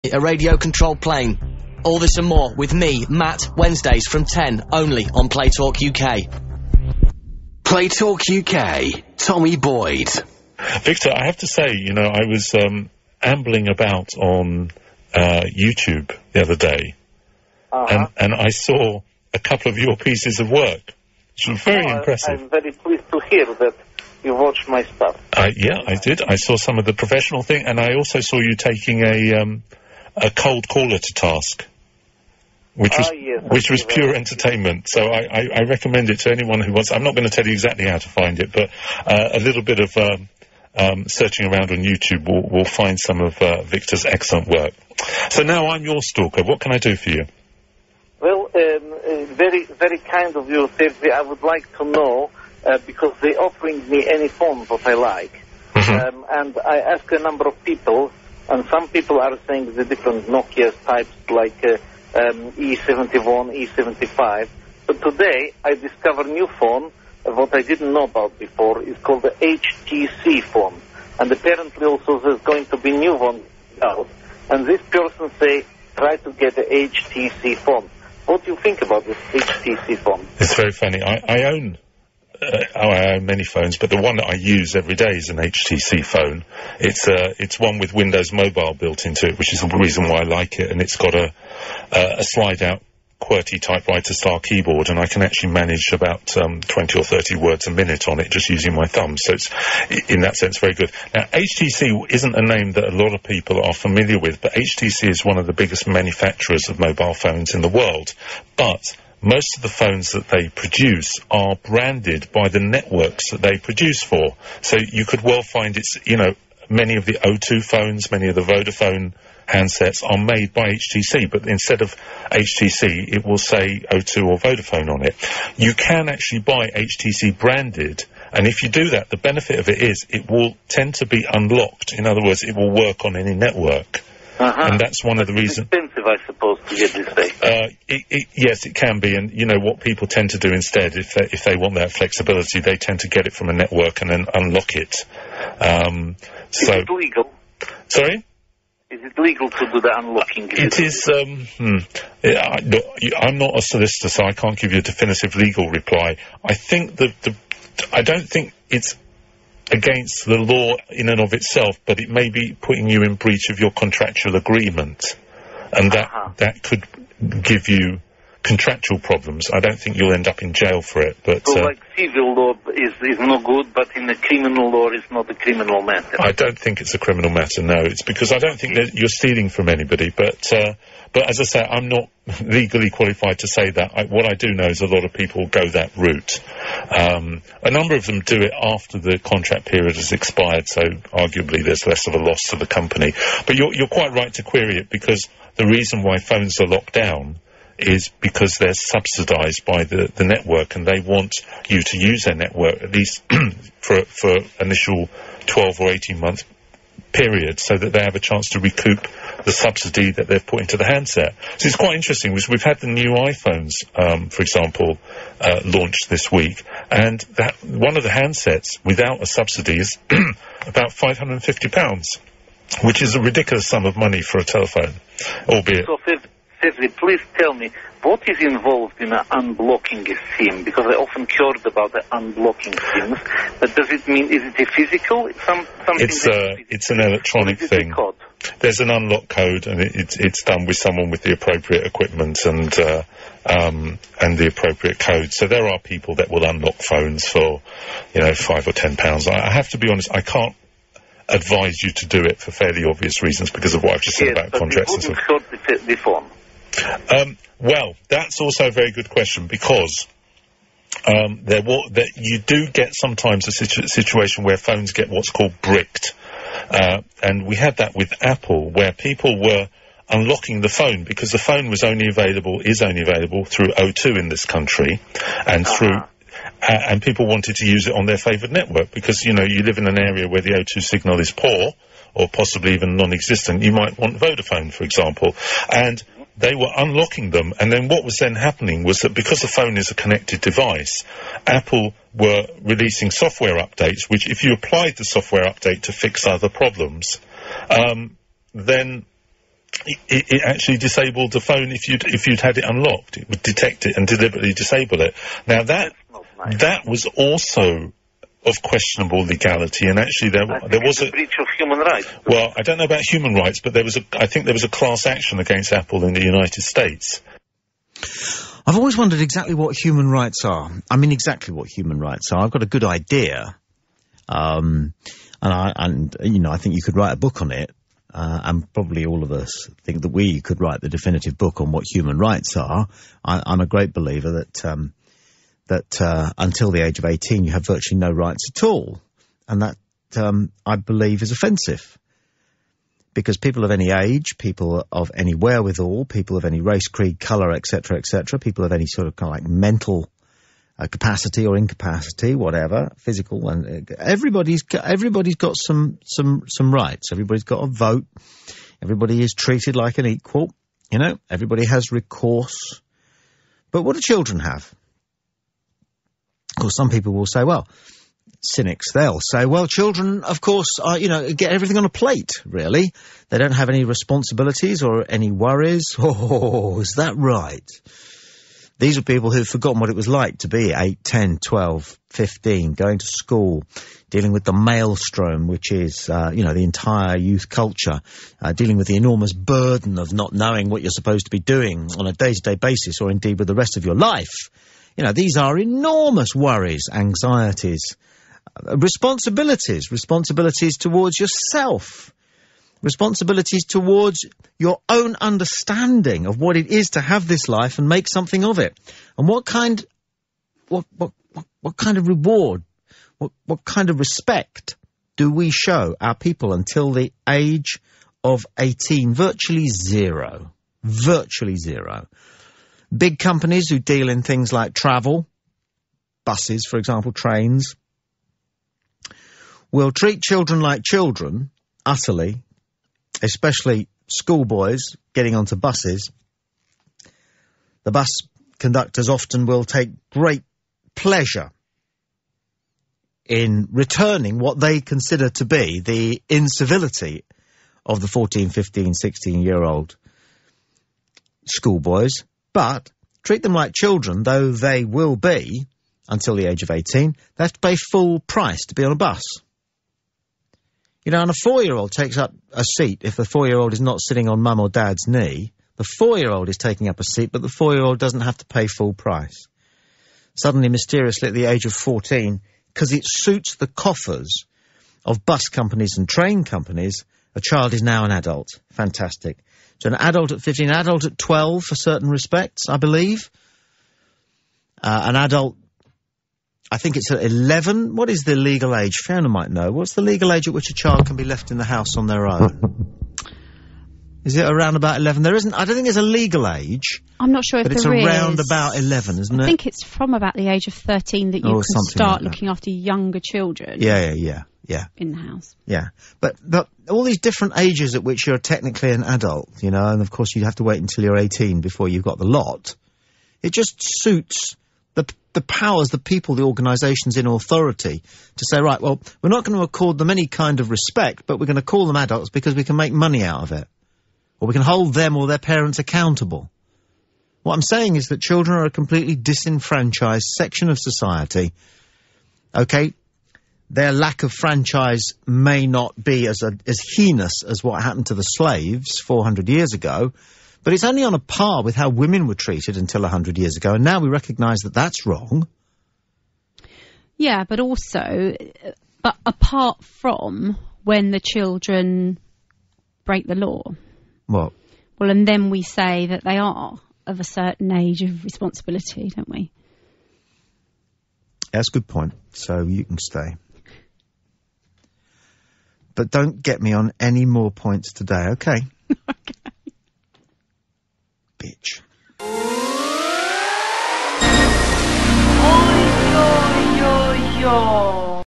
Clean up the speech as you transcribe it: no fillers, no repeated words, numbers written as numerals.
A radio-controlled plane. All this and more with me, Matt, Wednesdays from 10, only on Play Talk UK. Play Talk UK, Tommy Boyd. Victor, I have to say, you know, I was ambling about on YouTube the other day, and I saw a couple of your pieces of work, which was very impressive. I'm very pleased to hear that you watched my stuff. Yeah, I did. I saw some of the professional thing, and I also saw you taking a cold caller to task, which was pure entertainment. So I recommend it to anyone who wants. I'm not going to tell you exactly how to find it, but a little bit of searching around on YouTube will find some of Victor's excellent work. So now I'm your stalker. What can I do for you? Well, very, very kind of you, Sergey. I would like to know, because they're offering me any phone that I like. And I asked a number of people, and some people are saying the different Nokia types like E71, E75. But today I discovered a new phone, what I didn't know about before. It's called the HTC phone. And apparently also there's going to be new one out. And this person say, try to get the HTC phone. What do you think about this HTC phone? It's very funny. I own many phones, but the one that I use every day is an HTC phone. It's one with Windows Mobile built into it, which is the reason why I like it. And it's got a slide-out QWERTY typewriter style keyboard, and I can actually manage about 20 or 30 words a minute on it just using my thumb. So it's, in that sense, very good. Now, HTC isn't a name that a lot of people are familiar with, but HTC is one of the biggest manufacturers of mobile phones in the world. But most of the phones that they produce are branded by the networks that they produce for. So you could well find many of the O2 phones, many of the Vodafone handsets are made by HTC, but instead of HTC, it will say O2 or Vodafone on it. You can actually buy HTC branded, and if you do that, the benefit of it is it will tend to be unlocked. In other words, it will work on any network. And that's one of the reasons. It's expensive, I suppose, to get this thing. Yes, it can be. And, you know, what people tend to do instead, if they want that flexibility, they tend to get it from a network and then unlock it. Is it legal? Sorry? Is it legal to do the unlocking? It is, I'm not a solicitor, so I can't give you a definitive legal reply. I think I don't think it's against the law in and of itself, but it may be putting you in breach of your contractual agreement, and that could give you contractual problems. I don't think you'll end up in jail for it, but so like civil law is no good, but in the criminal law it's not a criminal matter. I don't think it's a criminal matter. No, it's because I don't think that you're stealing from anybody. But as I say, I'm not legally qualified to say that. What I do know is a lot of people go that route. A number of them do it after the contract period has expired, so arguably there's less of a loss to the company. But you're quite right to query it, because the reason why phones are locked down is because they're subsidized by the network, and they want you to use their network at least for initial 12 or 18 month period, so that they have a chance to recoup the subsidy that they've put into the handset. So it's quite interesting. We've had the new iPhones, for example, launched this week, and one of the handsets without a subsidy is about £550, which is a ridiculous sum of money for a telephone, albeit... So, Sergey, please tell me, what is involved in unblocking a SIM? Because I often heard about the unblocking SIMs. But does it mean, is it a physical? It's an electronic thing. There's an unlock code, and it's done with someone with the appropriate equipment and the appropriate code. So there are people that will unlock phones for, £5 or £10. I have to be honest, I can't advise you to do it for fairly obvious reasons because of what I've just said about contracts and stuff. The phone. Well, that's also a very good question, because you do get sometimes a situation where phones get what's called bricked, and we had that with Apple, where people were unlocking the phone because the phone is only available through O2 in this country, and and people wanted to use it on their favoured network because, you live in an area where the O2 signal is poor or possibly even non-existent. You might want Vodafone, for example, and they were unlocking them. And then what was then happening was that because the phone is a connected device, Apple were releasing software updates, which if you applied the software update to fix other problems, then it actually disabled the phone if you'd had it unlocked. It would detect it and deliberately disable it. Now that was also of questionable legality, and actually there was a breach of human rights. Well, I don't know about human rights, but I think there was a class action against Apple in the United States. I've always wondered exactly what human rights are. I mean, exactly what human rights are. I've got a good idea, and I think you could write a book on it. And probably all of us think that we could write the definitive book on what human rights are. I'm a great believer that until the age of 18 you have virtually no rights at all. And that, I believe, is offensive. Because people of any age, people of any wherewithal, people of any race, creed, colour, etc., people of any sort of kind of like mental capacity or incapacity, whatever, physical, and everybody's got some rights. Everybody's got a vote. Everybody is treated like an equal. You know, everybody has recourse. But what do children have? Of course, some people will say, well, cynics, they'll say, well, children, of course, are, get everything on a plate, really. They don't have any responsibilities or any worries. Oh, is that right? These are people who've forgotten what it was like to be 8, 10, 12, 15, going to school, dealing with the maelstrom, which is, the entire youth culture, dealing with the enormous burden of not knowing what you're supposed to be doing on a day-to-day basis or indeed with the rest of your life. These are enormous worries, anxieties, responsibilities towards yourself, responsibilities towards your own understanding of what it is to have this life and make something of it. And what kind of reward, what kind of respect do we show our people until the age of 18? Virtually zero. Virtually zero. Big companies who deal in things like travel, buses, for example, trains, will treat children like children, utterly, especially schoolboys getting onto buses. The bus conductors often will take great pleasure in returning what they consider to be the incivility of the 14, 15, 16-year-old schoolboys, but treat them like children, though they will be, until the age of 18, they have to pay full price to be on a bus. And a 4-year-old takes up a seat if the 4-year-old is not sitting on mum or dad's knee. The 4-year-old is taking up a seat, but the 4-year-old doesn't have to pay full price. Suddenly, mysteriously, at the age of 14, because it suits the coffers of bus companies and train companies, a child is now an adult. Fantastic. So an adult at 15, an adult at 12 for certain respects, I believe. An adult, I think it's at 11. What is the legal age? Fiona might know. What's the legal age at which a child can be left in the house on their own? Is it around about 11? There isn't, I don't think there's a legal age. I'm not sure if there is. But it's around about 11, isn't it? I think it's from about the age of 13 that you can start looking after younger children. Yeah. In the house. Yeah. But all these different ages at which you're technically an adult, and of course you have to wait until you're 18 before you've got the lot. It just suits the powers, the people, the organisations in authority to say, right, well, we're not going to accord them any kind of respect, but we're going to call them adults because we can make money out of it. Or we can hold them or their parents accountable. What I'm saying is that children are a completely disenfranchised section of society. Okay? Their lack of franchise may not be as heinous as what happened to the slaves 400 years ago, but it's only on a par with how women were treated until 100 years ago, and now we recognise that that's wrong. Yeah, but apart from when the children break the law. What? Well, and then we say that they are of a certain age of responsibility, don't we? That's a good point, so you can stay. But don't get me on any more points today, okay?